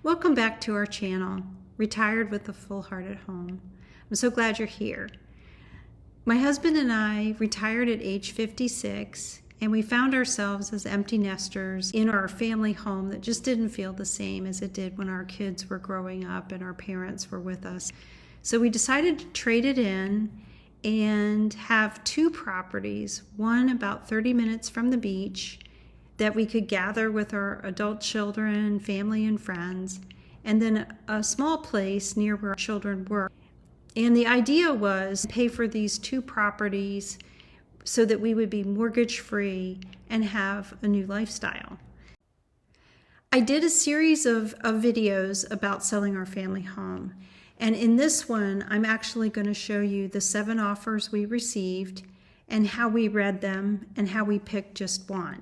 Welcome back to our channel, Retired with a Full Heart at Home. I'm so glad you're here. My husband and I retired at age 56, and we found ourselves as empty nesters in our family home that just didn't feel the same as it did when our kids were growing up and our parents were with us. So we decided to trade it in and have two properties, one about 30 minutes from the beach, that we could gather with our adult children, family, and friends, and then a small place near where our children were. And the idea was to pay for these two properties so that we would be mortgage-free and have a new lifestyle. I did a series of videos about selling our family home. And in this one, I'm actually going to show you the 7 offers we received and how we read them and how we picked just one.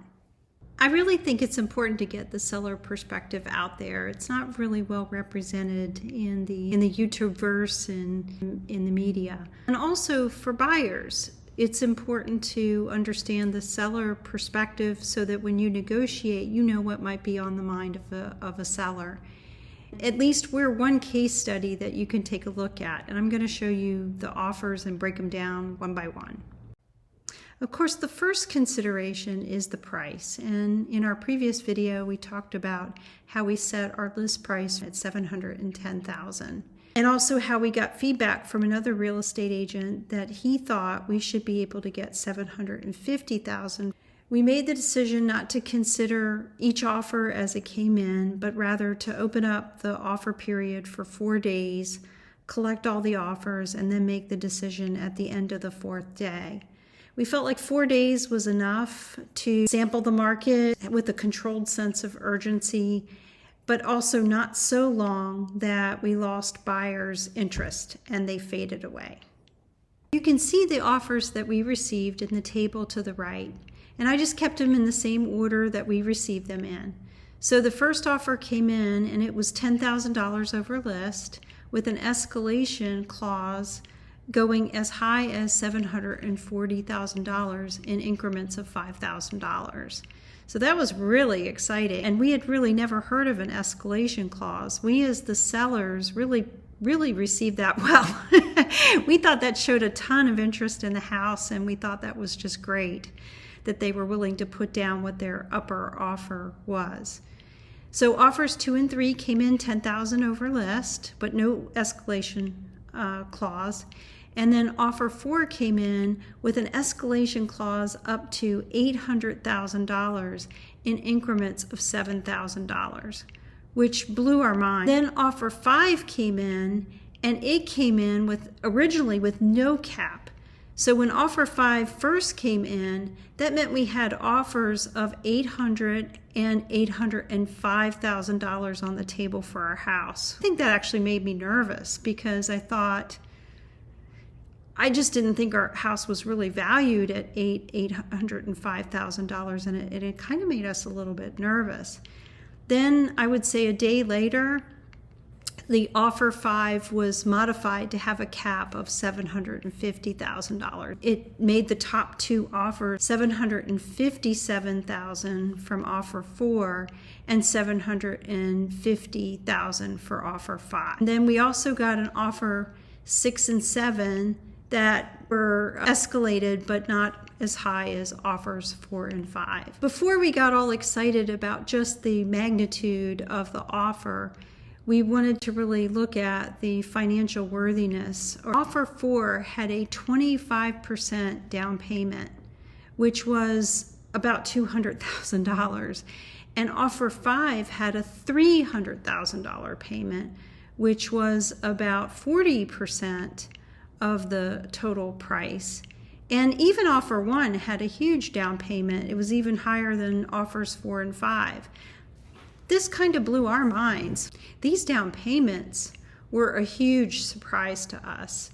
I really think it's important to get the seller perspective out there. It's not really well represented in the YouTube-verse and in the media. And also for buyers, it's important to understand the seller perspective so that when you negotiate, you know what might be on the mind of a seller. At least we're one case study that you can take a look at, and I'm going to show you the offers and break them down one by one. Of course, the first consideration is the price, and in our previous video we talked about how we set our list price at $710,000, and also how we got feedback from another real estate agent that he thought we should be able to get $750,000. We made the decision not to consider each offer as it came in, but rather to open up the offer period for 4 days, collect all the offers, and then make the decision at the end of the 4th day. We felt like 4 days was enough to sample the market with a controlled sense of urgency, but also not so long that we lost buyers' interest and they faded away. You can see the offers that we received in the table to the right, and I just kept them in the same order that we received them in. So the first offer came in and it was $10,000 over list with an escalation clause going as high as $740,000 in increments of $5,000. So that was really exciting, and we had really never heard of an escalation clause. We as the sellers really received that well. We thought that showed a ton of interest in the house, and we thought that was just great that they were willing to put down what their upper offer was. So offers 2 and 3 came in $10,000 over list, but no escalation clause. And then offer 4 came in with an escalation clause up to $800,000 in increments of $7,000, which blew our mind. Then offer 5 came in, and it came in originally with no cap. So when offer 5 first came in, that meant we had offers of $800,000 and $805,000 on the table for our house. I think that actually made me nervous because I just didn't think our house was really valued at $805,000, and it kind of made us a little bit nervous. Then I would say a day later, the offer 5 was modified to have a cap of $750,000. It made the top 2 offers $757,000 from offer 4 and $750,000 for offer 5. And then we also got an offer 6 and 7 that were escalated but not as high as offers 4 and 5. Before we got all excited about just the magnitude of the offer, we wanted to really look at the financial worthiness. Offer 4 had a 25% down payment, which was about $200,000. And offer 5 had a $300,000 payment, which was about 40% of the total price. And even offer 1 had a huge down payment. It was even higher than offers 4 and 5. This kind of blew our minds. These down payments were a huge surprise to us.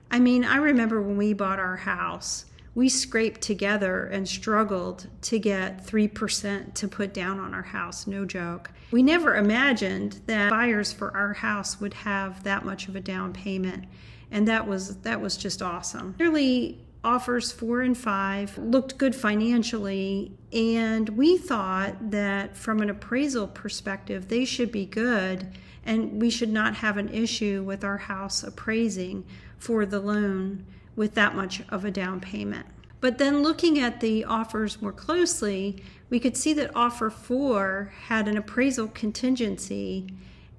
I mean, I remember when we bought our house, we scraped together and struggled to get 3% to put down on our house, no joke. We never imagined that buyers for our house would have that much of a down payment, and that was just awesome. Really, offers 4 and 5 looked good financially, and we thought that from an appraisal perspective, they should be good, and we should not have an issue with our house appraising for the loan with that much of a down payment. But then looking at the offers more closely, we could see that offer 4 had an appraisal contingency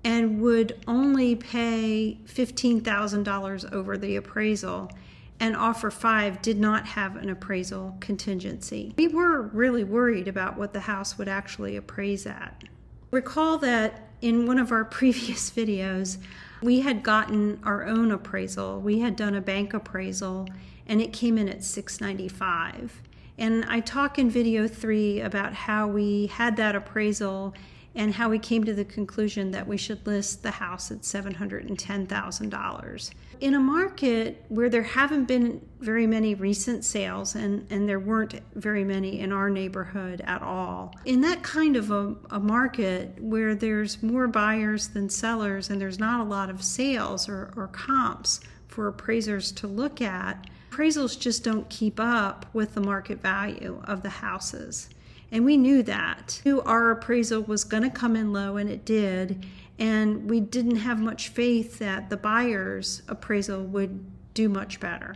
and would only pay $15,000 over the appraisal, and offer 5 did not have an appraisal contingency. We were really worried about what the house would actually appraise at. Recall that in one of our previous videos, we had gotten our own appraisal. We had done a bank appraisal, and it came in at $695. And I talk in video 3 about how we had that appraisal and how we came to the conclusion that we should list the house at $710,000. In a market where there haven't been very many recent sales, and there weren't very many in our neighborhood at all, in that kind of a market where there's more buyers than sellers and there's not a lot of sales or comps for appraisers to look at, appraisals just don't keep up with the market value of the houses. And we knew that. We knew our appraisal was going to come in low, and it did. And we didn't have much faith that the buyer's appraisal would do much better.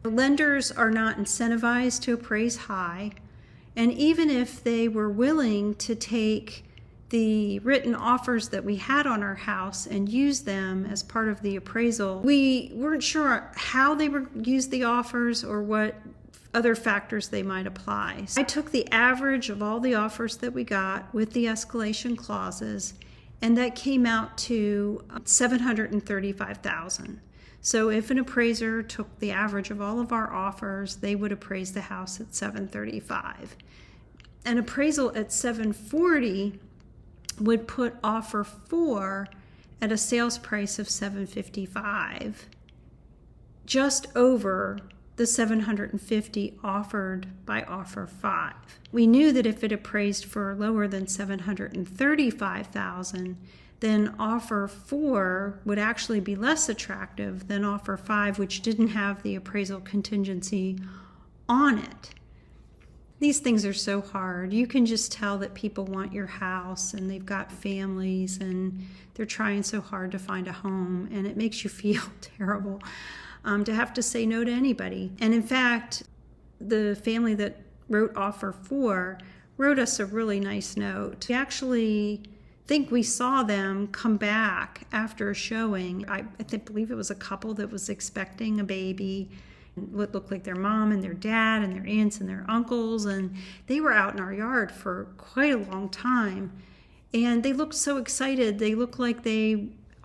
Lenders are not incentivized to appraise high. And even if they were willing to take the written offers that we had on our house and use them as part of the appraisal, we weren't sure how they would use the offers or what other factors they might apply. So I took the average of all the offers that we got with the escalation clauses, and that came out to $735,000. So if an appraiser took the average of all of our offers, they would appraise the house at $735,000. An appraisal at $740,000 would put offer 4 at a sales price of $755,000, just over the $750,000 offered by offer 5. We knew that if it appraised for lower than $735,000, then offer 4 would actually be less attractive than offer 5, which didn't have the appraisal contingency on it. These things are so hard. You can just tell that people want your house, and they've got families, and they're trying so hard to find a home, and it makes you feel terrible to have to say no to anybody. And in fact, the family that wrote offer 4 wrote us a really nice note. We actually think we saw them come back after a showing. I believe it was a couple that was expecting a baby. What looked like their mom and their dad and their aunts and their uncles, and they were out in our yard for quite a long time. And they looked so excited. They looked like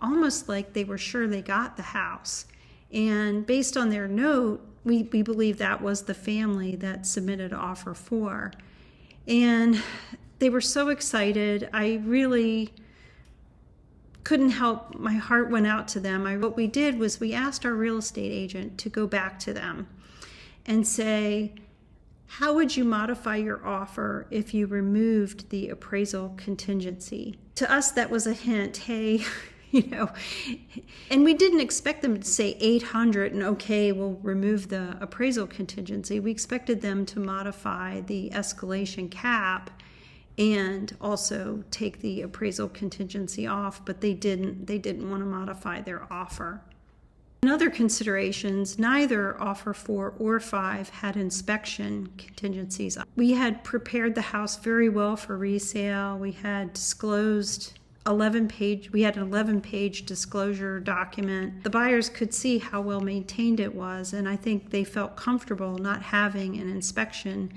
almost like they were sure they got the house. And based on their note, we believe that was the family that submitted offer 4. And they were so excited. I really couldn't help, my heart went out to them. What we did was we asked our real estate agent to go back to them and say, how would you modify your offer if you removed the appraisal contingency? To us, that was a hint, hey, and we didn't expect them to say 800 and okay, we'll remove the appraisal contingency. We expected them to modify the escalation cap and also take the appraisal contingency off, but they didn't. They didn't want to modify their offer. In other considerations, neither offer 4 or 5 had inspection contingencies. We had prepared the house very well for resale. We had disclosed an 11-page disclosure document. The buyers could see how well maintained it was, and I think they felt comfortable not having an inspection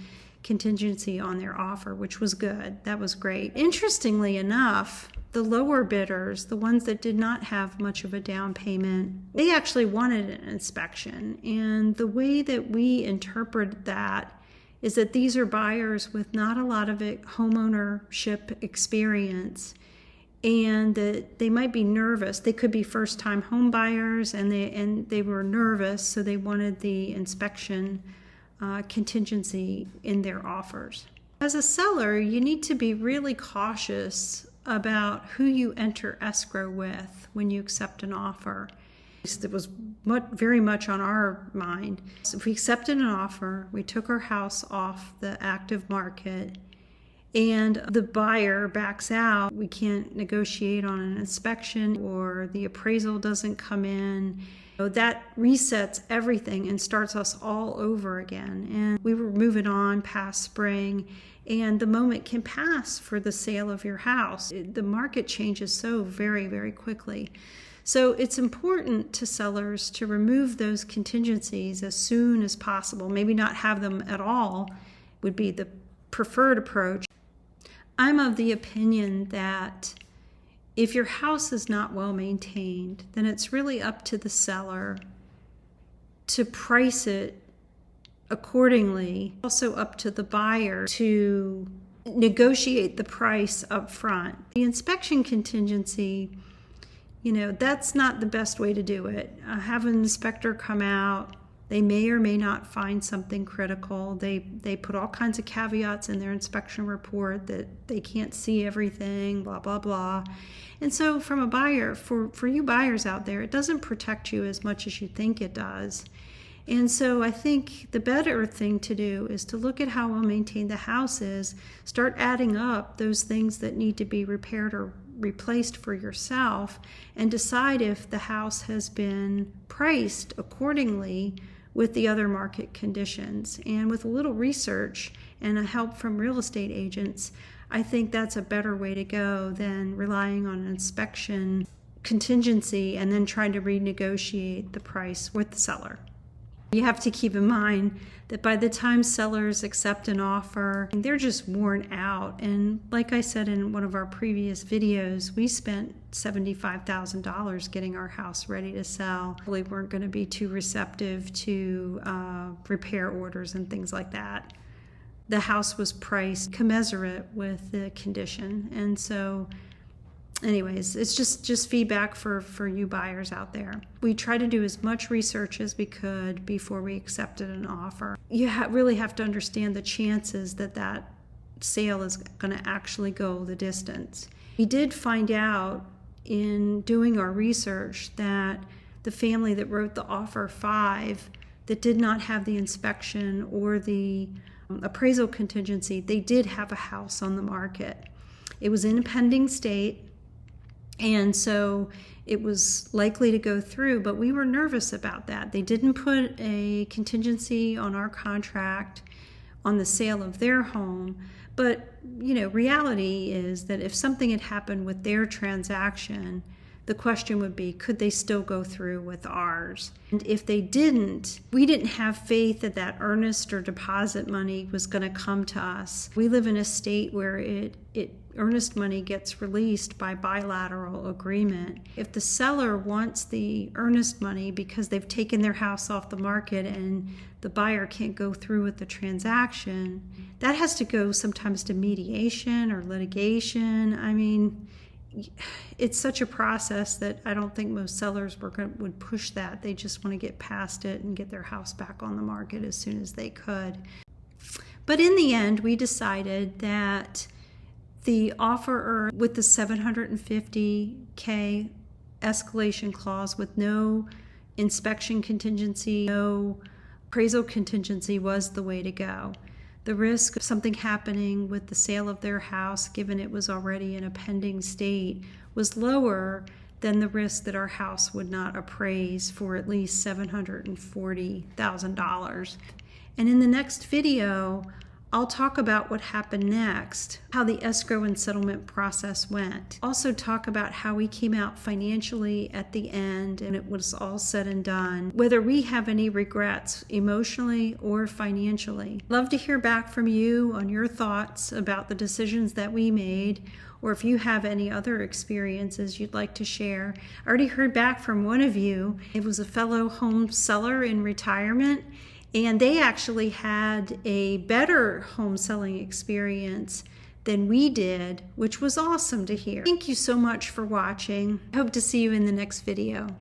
contingency on their offer, which was good. That was great. Interestingly enough, the lower bidders, the ones that did not have much of a down payment, they actually wanted an inspection. And the way that we interpret that is that these are buyers with not a lot of homeownership experience, and that they might be nervous. They could be first-time home buyers, and they were nervous, so they wanted the inspection contingency in their offers. As a seller, you need to be really cautious about who you enter escrow with when you accept an offer. It was very much on our mind. So if we accepted an offer, we took our house off the active market, and the buyer backs out, we can't negotiate on an inspection, or the appraisal doesn't come in. So that resets everything and starts us all over again. And we were moving on past spring, and the moment can pass for the sale of your house. The market changes so very, very quickly. So it's important to sellers to remove those contingencies as soon as possible. Maybe not have them at all would be the preferred approach. I'm of the opinion that if your house is not well maintained, then it's really up to the seller to price it accordingly. Also up to the buyer to negotiate the price up front. The inspection contingency, that's not the best way to do it. Have an inspector come out. They may or may not find something critical. They put all kinds of caveats in their inspection report that they can't see everything, blah, blah, blah. And so from a buyer, for you buyers out there, it doesn't protect you as much as you think it does. And so I think the better thing to do is to look at how well maintained the house is, start adding up those things that need to be repaired or replaced for yourself, and decide if the house has been priced accordingly with the other market conditions. And with a little research and a help from real estate agents, I think that's a better way to go than relying on an inspection contingency and then trying to renegotiate the price with the seller. You have to keep in mind that by the time sellers accept an offer, they're just worn out. And like I said in one of our previous videos, we spent $75,000 getting our house ready to sell. We weren't going to be too receptive to repair orders and things like that. The house was priced commensurate with the condition. And so anyways, it's just feedback for you buyers out there. We try to do as much research as we could before we accepted an offer. You really have to understand the chances that sale is going to actually go the distance. We did find out in doing our research that the family that wrote the offer 5 that did not have the inspection or the appraisal contingency, they did have a house on the market. It was in a pending state. And so it was likely to go through, but we were nervous about that. They didn't put a contingency on our contract on the sale of their home. But, reality is that if something had happened with their transaction, the question would be, could they still go through with ours? And if they didn't, we didn't have faith that earnest or deposit money was going to come to us. We live in a state where earnest money gets released by bilateral agreement. If the seller wants the earnest money because they've taken their house off the market and the buyer can't go through with the transaction, that has to go sometimes to mediation or litigation. I mean, it's such a process that I don't think most sellers would push that. They just want to get past it and get their house back on the market as soon as they could. But in the end, we decided that the offerer with the $750K escalation clause with no inspection contingency, no appraisal contingency was the way to go. The risk of something happening with the sale of their house, given it was already in a pending state, was lower than the risk that our house would not appraise for at least $740,000. And in the next video, I'll talk about what happened next, how the escrow and settlement process went. Also talk about how we came out financially at the end and it was all said and done, whether we have any regrets emotionally or financially. Love to hear back from you on your thoughts about the decisions that we made, or if you have any other experiences you'd like to share. I already heard back from one of you. It was a fellow home seller in retirement, and they actually had a better home selling experience than we did, which was awesome to hear. Thank you so much for watching. I hope to see you in the next video.